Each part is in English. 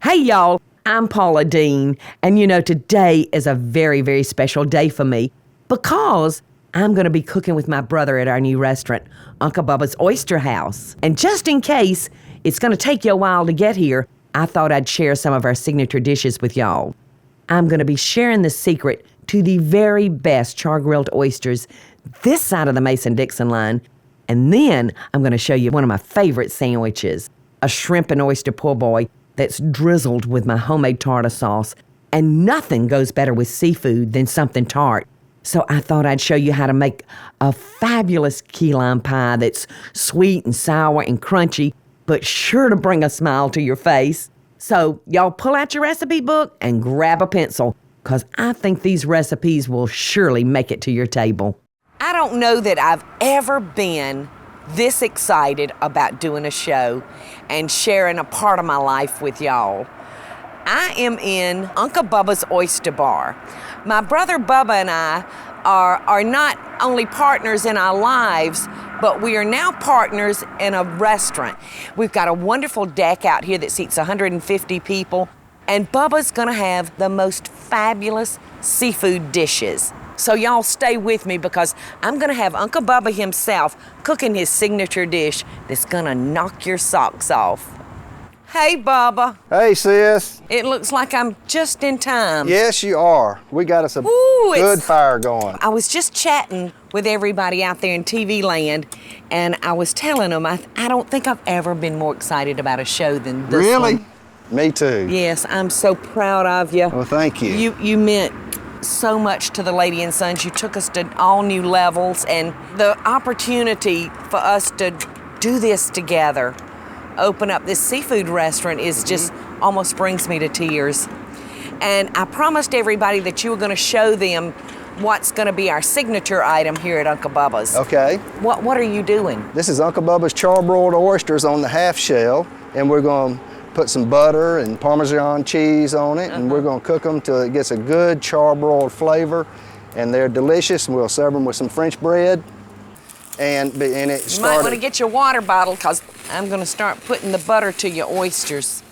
Hey y'all, I'm Paula Deen, and today is a very, very special day for me because I'm going to be cooking with my brother at our new restaurant, Uncle Bubba's Oyster House. And just in case it's going to take you a while to get here, I thought I'd share some of our signature dishes with y'all. I'm going to be sharing the secret to the very best char-grilled oysters this side of the Mason-Dixon line, and then I'm going to show you one of my favorite sandwiches, a shrimp and oyster po' boy that's drizzled with my homemade tartar sauce. And nothing goes better with seafood than something tart. So I thought I'd show you how to make a fabulous key lime pie that's sweet and sour and crunchy, but sure to bring a smile to your face. So y'all pull out your recipe book and grab a pencil, because I think these recipes will surely make it to your table. I don't know that I've ever been this excited about doing a show and sharing a part of my life with y'all. I am in Uncle Bubba's Oyster Bar. My brother Bubba and I are not only partners in our lives, but we are now partners in a restaurant. We've got a wonderful deck out here that seats 150 people, and Bubba's gonna have the most fabulous seafood dishes. So y'all stay with me, because I'm gonna have Uncle Bubba himself cooking his signature dish that's gonna knock your socks off. Hey, Bubba. Hey, sis. It looks like I'm just in time. Yes, you are. We got us a good fire going. I was just chatting with everybody out there in TV land, and I was telling them I don't think I've ever been more excited about a show than this Really? one. Me too. Yes, I'm so proud of you. Well, thank you. You meant so much to the Lady and Sons. You took us to all new levels, and the opportunity for us to do this together, open up this seafood restaurant, is just almost brings me to tears. And I promised everybody that you were going to show them what's going to be our signature item here at Uncle Bubba's. Okay. What are you doing? This is Uncle Bubba's charbroiled oysters on the half shell, and we're going to put some butter and Parmesan cheese on it, and we're going to cook them till it gets a good charbroiled flavor, and they're delicious. And we'll serve them with some French bread. And it started. You might want to get your water bottle, because I'm going to start putting the butter to your oysters.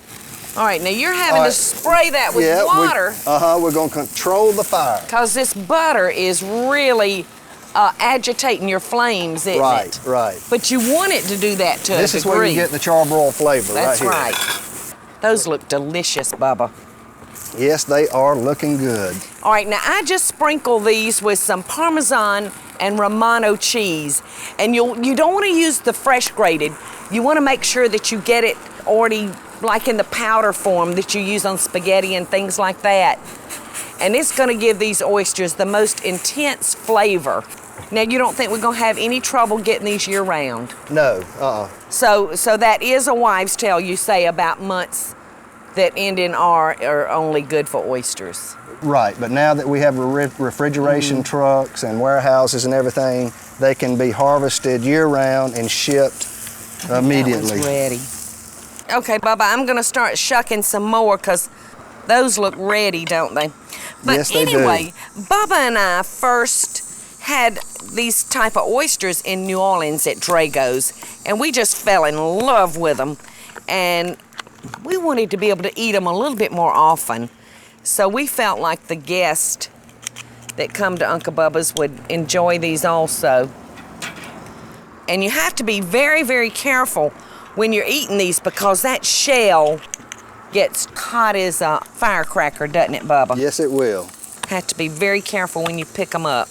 All right, now you're having to spray that with water. We're going to control the fire. Because this butter is really agitating your flames, isn't it? Right. But you want it to do that to a degree. This is where you get the charbroiled flavor. That's right here. right. Those look delicious, Bubba. Yes, they are looking good. All right, now I just sprinkle these with some Parmesan and Romano cheese. And you don't want to use the fresh grated. You want to make sure that you get it already like in the powder form that you use on spaghetti and things like that. And it's going to give these oysters the most intense flavor. Now, you don't think we're going to have any trouble getting these year-round? No, So that is a wives' tale, you say, about months that end in R are only good for oysters. Right, but now that we have refrigeration trucks and warehouses and everything, they can be harvested year-round and shipped immediately. That one's ready. Okay, Bubba, I'm going to start shucking some more, because those look ready, don't they? But yes, they anyway, do. Bubba and I first had these type of oysters in New Orleans at Drago's, and we just fell in love with them, and we wanted to be able to eat them a little bit more often. So we felt like the guests that come to Uncle Bubba's would enjoy these also. And you have to be very, very careful when you're eating these, because that shell gets hot as a firecracker, doesn't it, Bubba? Yes, it will. Have to be very careful when you pick them up.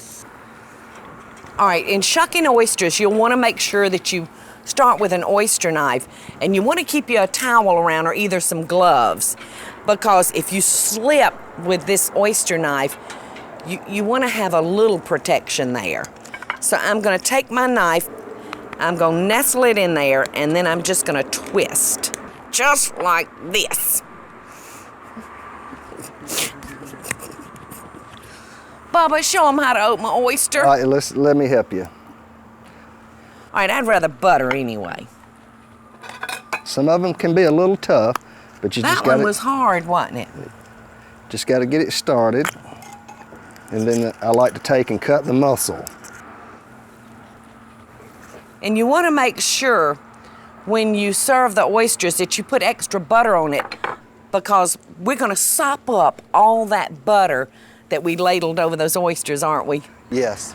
All right, in shucking oysters, you'll want to make sure that you start with an oyster knife, and you want to keep you a towel around, or either some gloves, because if you slip with this oyster knife, you want to have a little protection there. So I'm going to take my knife, I'm going to nestle it in there, and then I'm just going to twist, just like this. Bubba, show them how to open an oyster. All right, let me help you. All right, I'd rather butter anyway. Some of them can be a little tough, but you just got to... That one was hard, wasn't it? Just got to get it started. And then I like to take and cut the muscle. And you want to make sure when you serve the oysters that you put extra butter on it, because we're gonna sop up all that butter that we ladled over those oysters, aren't we? Yes.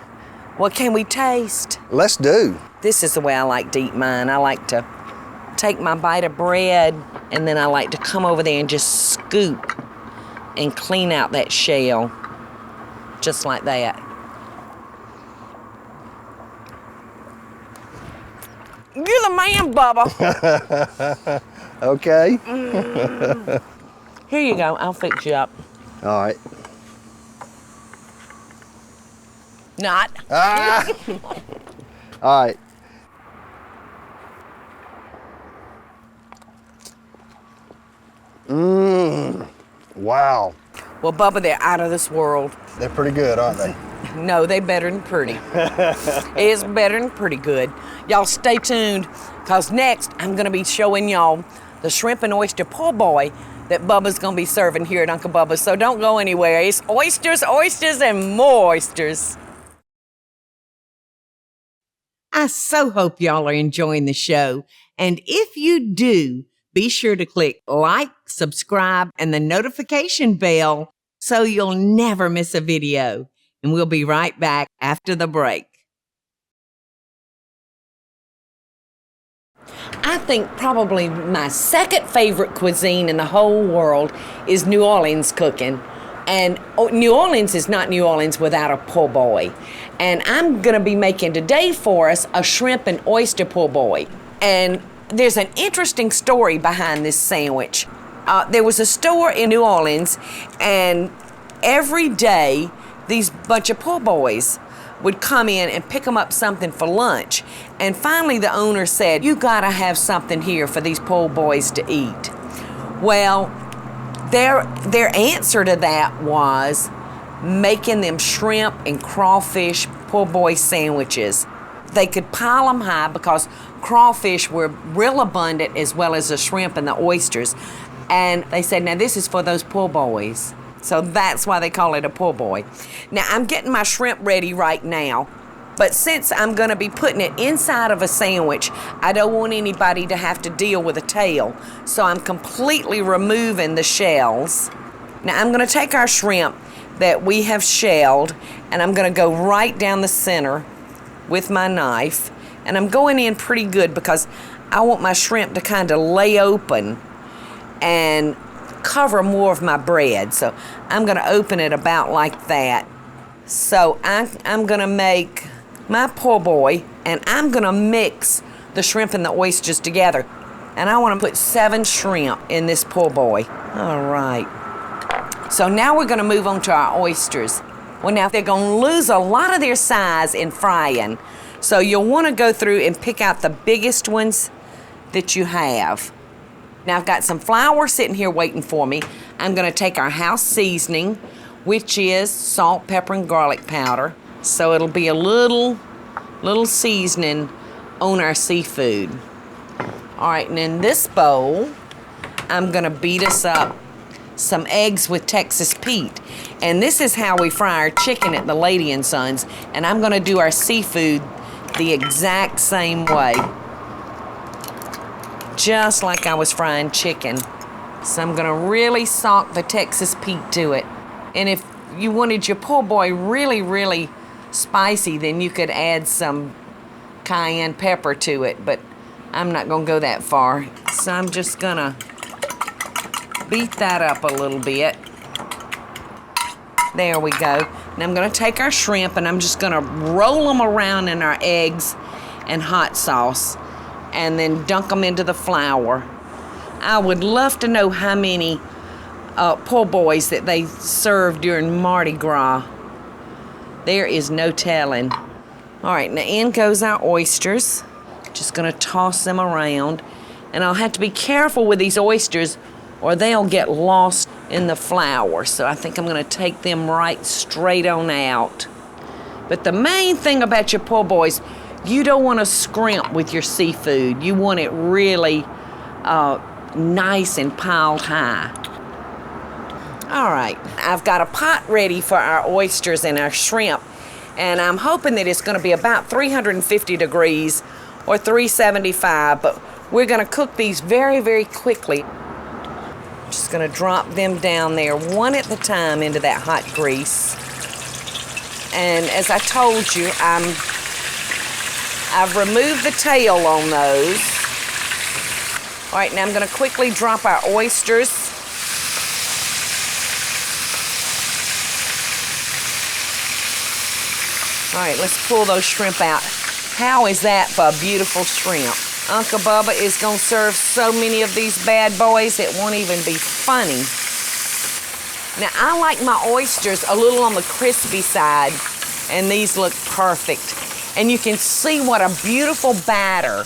What can we taste? Let's do. This is the way I like to eat mine. I like to take my bite of bread, and then I like to come over there and just scoop and clean out that shell, just like that. You're the man, Bubba. Okay. Here you go. I'll fix you up. All right. Not. Ah! All right. Mmm. Wow. Well, Bubba, they're out of this world. They're pretty good, aren't they? No, they better than pretty. It's better than pretty good. Y'all stay tuned, because next I'm going to be showing y'all the shrimp and oyster po' boy that Bubba's going to be serving here at Uncle Bubba's. So don't go anywhere. It's oysters, oysters, and more oysters. I so hope y'all are enjoying the show. And if you do, be sure to click like, subscribe, and the notification bell so you'll never miss a video. And we'll be right back after the break. I think probably my second favorite cuisine in the whole world is New Orleans cooking. And New Orleans is not New Orleans without a po' boy. And I'm going to be making today for us a shrimp and oyster po' boy. And there's an interesting story behind this sandwich. There was a store in New Orleans, and every day these bunch of po' boys would come in and pick them up something for lunch. And finally the owner said, "You gotta have something here for these po' boys to eat." Well, their answer to that was making them shrimp and crawfish po' boy sandwiches. They could pile them high because crawfish were real abundant, as well as the shrimp and the oysters. And they said, now this is for those po' boys. So that's why they call it a po' boy. Now I'm getting my shrimp ready right now. But since I'm gonna be putting it inside of a sandwich, I don't want anybody to have to deal with a tail. So I'm completely removing the shells. Now I'm gonna take our shrimp that we have shelled, and I'm gonna go right down the center with my knife. And I'm going in pretty good because I want my shrimp to kind of lay open and cover more of my bread. So I'm gonna open it about like that. So I'm gonna make my po' boy, and I'm gonna mix the shrimp and the oysters together. And I wanna put 7 shrimp in this po' boy. All right. So now we're gonna move on to our oysters. Well, now they're gonna lose a lot of their size in frying. So you'll wanna go through and pick out the biggest ones that you have. Now I've got some flour sitting here waiting for me. I'm gonna take our house seasoning, which is salt, pepper, and garlic powder. So it'll be a little seasoning on our seafood. All right, and in this bowl, I'm gonna beat us up some eggs with Texas Pete. And this is how we fry our chicken at the Lady & Sons. And I'm gonna do our seafood the exact same way. Just like I was frying chicken. So I'm gonna really soak the Texas Pete to it. And if you wanted your po' boy really spicy, then you could add some cayenne pepper to it, but I'm not gonna go that far. So I'm just gonna beat that up a little bit. There we go. And I'm gonna take our shrimp and I'm just gonna roll them around in our eggs and hot sauce and then dunk them into the flour. I would love to know how many po' boys that they serve during Mardi Gras. There is no telling. All right, now in goes our oysters. Just gonna toss them around. And I'll have to be careful with these oysters or they'll get lost in the flour. So I think I'm gonna take them right straight on out. But the main thing about your po' boys, you don't wanna scrimp with your seafood. You want it really nice and piled high. All right, I've got a pot ready for our oysters and our shrimp, and I'm hoping that it's gonna be about 350 degrees or 375, but we're gonna cook these very quickly. Just gonna drop them down there one at a time into that hot grease. And as I told you, I've removed the tail on those. All right, now I'm gonna quickly drop our oysters. All right, let's pull those shrimp out. How is that for a beautiful shrimp? Uncle Bubba is gonna serve so many of these bad boys, it won't even be funny. Now, I like my oysters a little on the crispy side, and these look perfect. And you can see what a beautiful batter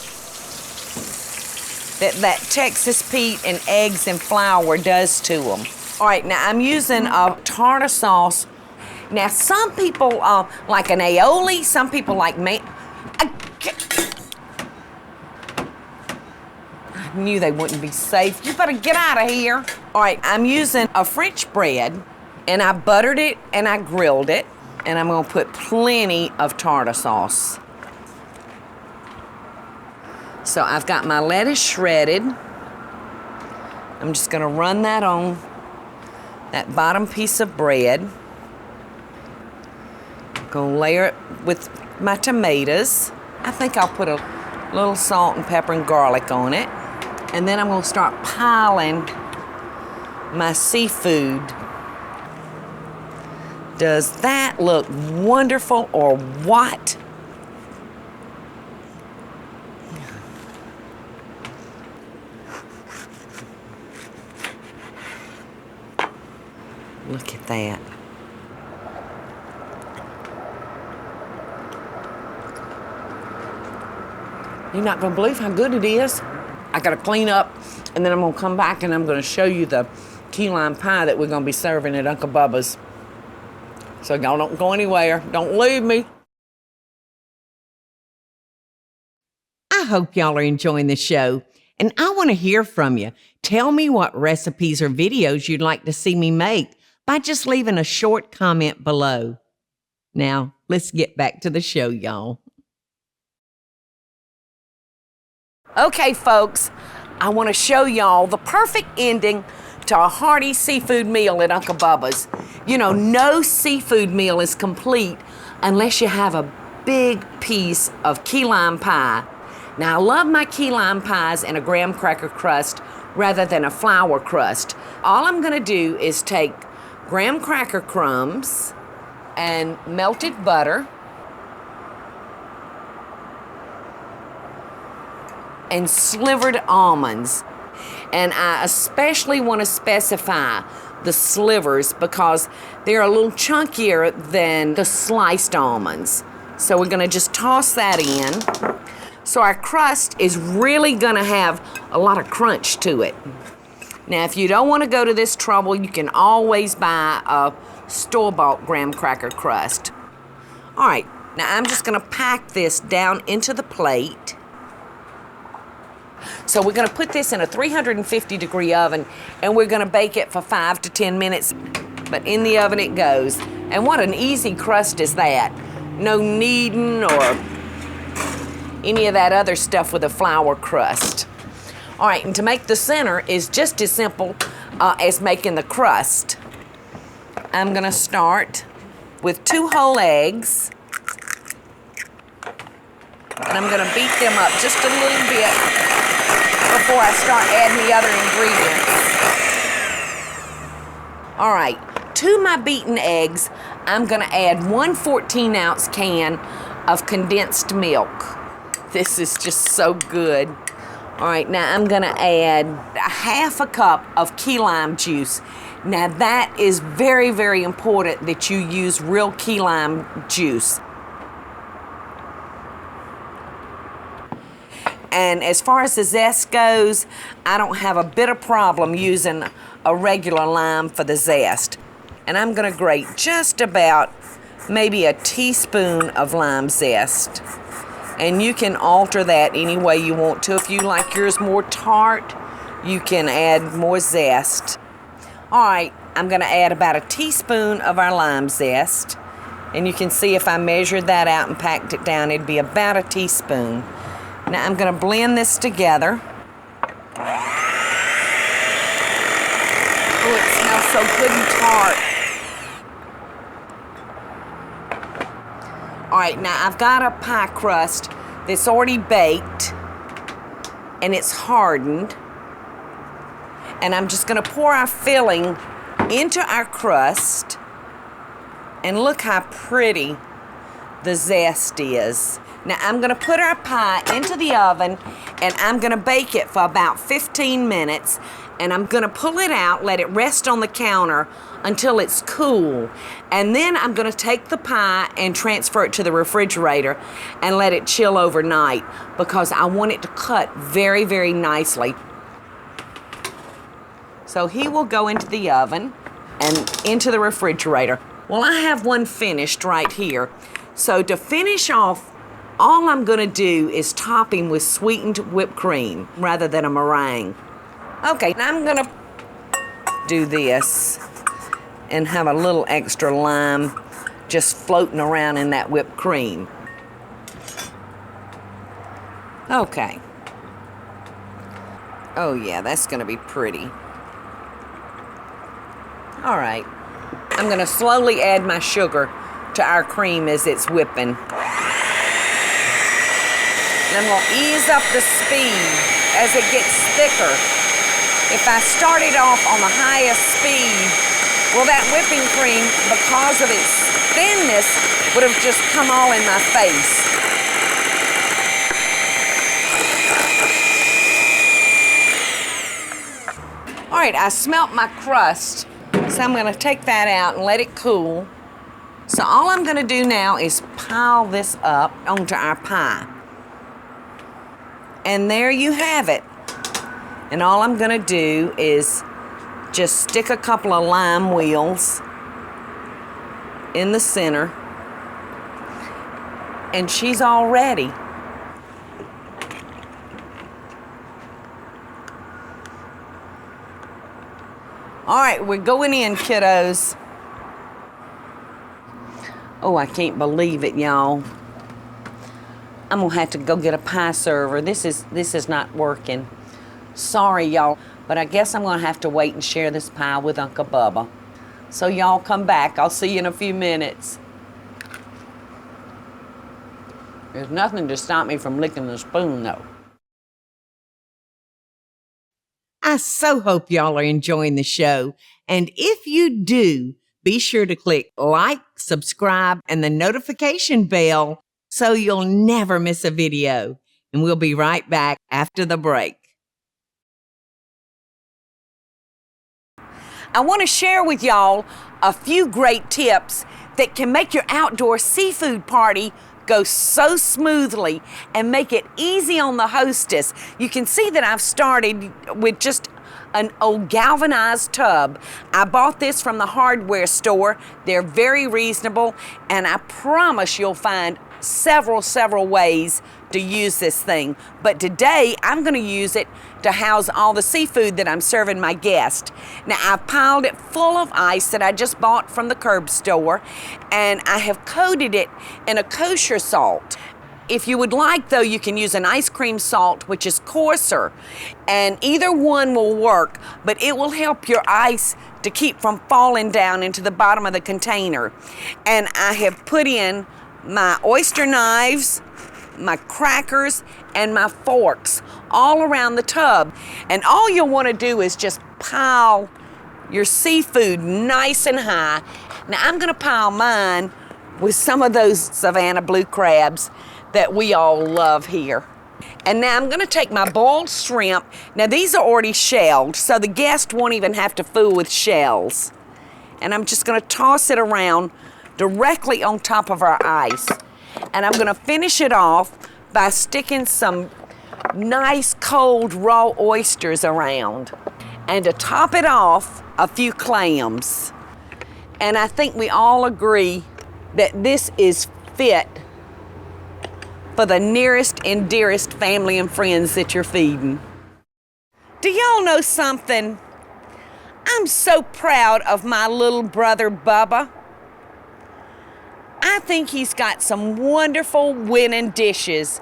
that Texas Pete and eggs and flour does to them. All right, now I'm using a tartar sauce. Now, some people like an aioli, some people like I knew they wouldn't be safe. You better get out of here. All right, I'm using a French bread, and I buttered it and I grilled it, and I'm gonna put plenty of tartar sauce. So I've got my lettuce shredded. I'm just gonna run that on that bottom piece of bread. Gonna layer it with my tomatoes. I think I'll put a little salt and pepper and garlic on it. And then I'm gonna start piling my seafood. Does that look wonderful or what? Look at that. You're not gonna believe how good it is. I gotta clean up, and then I'm gonna come back and I'm gonna show you the key lime pie that we're gonna be serving at Uncle Bubba's. So y'all don't go anywhere. Don't leave me. I hope y'all are enjoying the show, and I want to hear from you. Tell me what recipes or videos you'd like to see me make by just leaving a short comment below. Now, let's get back to the show, y'all. Okay, folks, I want to show y'all the perfect ending to a hearty seafood meal at Uncle Bubba's. You know, no seafood meal is complete unless you have a big piece of key lime pie. Now, I love my key lime pies in a graham cracker crust rather than a flour crust. All I'm gonna do is take graham cracker crumbs and melted butter and slivered almonds. And I especially want to specify the slivers because they're a little chunkier than the sliced almonds. So we're going to just toss that in. So our crust is really going to have a lot of crunch to it. Now, if you don't want to go to this trouble, you can always buy a store-bought graham cracker crust. All right, now I'm just going to pack this down into the plate. So we're gonna put this in a 350-degree oven, and we're gonna bake it for 5 to 10 minutes. But in the oven it goes. And what an easy crust is that. No kneading or any of that other stuff with a flour crust. All right, and to make the center is just as simple as making the crust. I'm gonna start with 2 whole eggs. And I'm gonna beat them up just a little bit before I start adding the other ingredients. All right, to my beaten eggs, I'm gonna add 1 14-ounce can of condensed milk. This is just so good. All right, now I'm gonna add a 1/2 cup of key lime juice. Now that is very, very important that you use real key lime juice. And as far as the zest goes, I don't have a bit of problem using a regular lime for the zest. And I'm gonna grate just about maybe a teaspoon of lime zest. And you can alter that any way you want to. If you like yours more tart, you can add more zest. All right, I'm gonna add about a teaspoon of our lime zest. And you can see if I measured that out and packed it down, it'd be about a teaspoon. Now I'm gonna blend this together. so good and tart. All right, now I've got a pie crust that's already baked and it's hardened. And I'm just gonna pour our filling into our crust. And look how pretty the zest is. Now I'm gonna put our pie into the oven and I'm gonna bake it for about 15 minutes. And I'm gonna pull it out, let it rest on the counter until it's cool. And then I'm gonna take the pie and transfer it to the refrigerator and let it chill overnight because I want it to cut very, very nicely. So he will go into the oven and into the refrigerator. Well, I have one finished right here. So to finish off, all I'm gonna do is top him with sweetened whipped cream rather than a meringue. Okay, now I'm gonna do this and have a little extra lime just floating around in that whipped cream. Okay. Oh yeah, that's gonna be pretty. All right, I'm gonna slowly add my sugar to our cream as it's whipping. And I'm gonna ease up the speed as it gets thicker. If I started off on the highest speed, well, that whipping cream, because of its thinness, would have just come all in my face. All right, I smelt my crust, so I'm gonna take that out and let it cool. So all I'm gonna do now is pile this up onto our pie. And there you have it. And all I'm gonna do is just stick a couple of lime wheels in the center. And she's all ready. All right, we're going in, kiddos. Oh, I can't believe it, y'all. I'm gonna have to go get a pie server. This is not working. Sorry, y'all, but I guess I'm gonna have to wait and share this pie with Uncle Bubba. So y'all come back. I'll see you in a few minutes. There's nothing to stop me from licking the spoon, though. I so hope y'all are enjoying the show. And if you do, be sure to click like, subscribe, and the notification bell so you'll never miss a video. And we'll be right back after the break. I want to share with y'all a few great tips that can make your outdoor seafood party go so smoothly and make it easy on the hostess. You can see that I've started with just an old galvanized tub. I bought this from the hardware store. They're very reasonable, and I promise you'll find several ways to use this thing. But today I'm going to use it to house all the seafood that I'm serving my guests. Now I've piled it full of ice that I just bought from the curb store, and I have coated it in a kosher salt. If you would like, though, you can use an ice cream salt, which is coarser, and either one will work, but it will help your ice to keep from falling down into the bottom of the container. And I have put in my oyster knives, my crackers, and my forks all around the tub. And all you'll want to do is just pile your seafood nice and high. Now I'm going to pile mine with some of those Savannah blue crabs that we all love here. And now I'm going to take my boiled shrimp. Now these are already shelled, so the guest won't even have to fool with shells. And I'm just going to toss it around directly on top of our ice. And I'm going to finish it off by sticking some nice cold raw oysters around. And to top it off, a few clams. And I think we all agree that this is fit for the nearest and dearest family and friends that you're feeding. Do y'all know something? I'm so proud of my little brother Bubba. I think he's got some wonderful winning dishes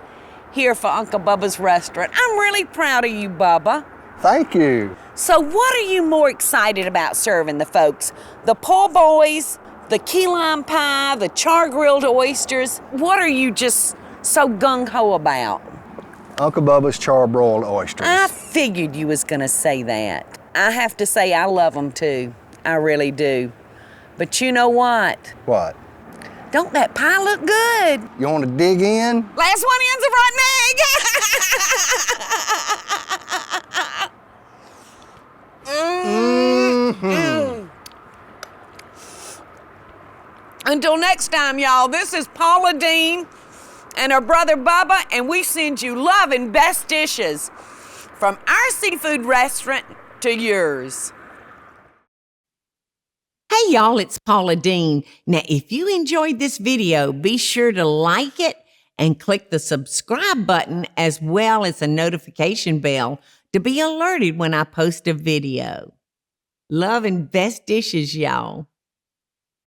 here for Uncle Bubba's restaurant. I'm really proud of you, Bubba. Thank you. So what are you more excited about serving the folks? The po' boys, the key lime pie, the char-grilled oysters? What are you just so gung-ho about? Uncle Bubba's charbroiled oysters. I figured you was gonna say that. I have to say I love them too. I really do. But you know what? What? Don't that pie look good? You want to dig in? Last one in's a rotten egg. Until next time, y'all, this is Paula Deen and her brother Bubba, and we send you love and best dishes from our seafood restaurant to yours. Hey y'all, it's Paula Deen. Now, if you enjoyed this video, be sure to like it and click the subscribe button as well as the notification bell to be alerted when I post a video. Love and best dishes, y'all.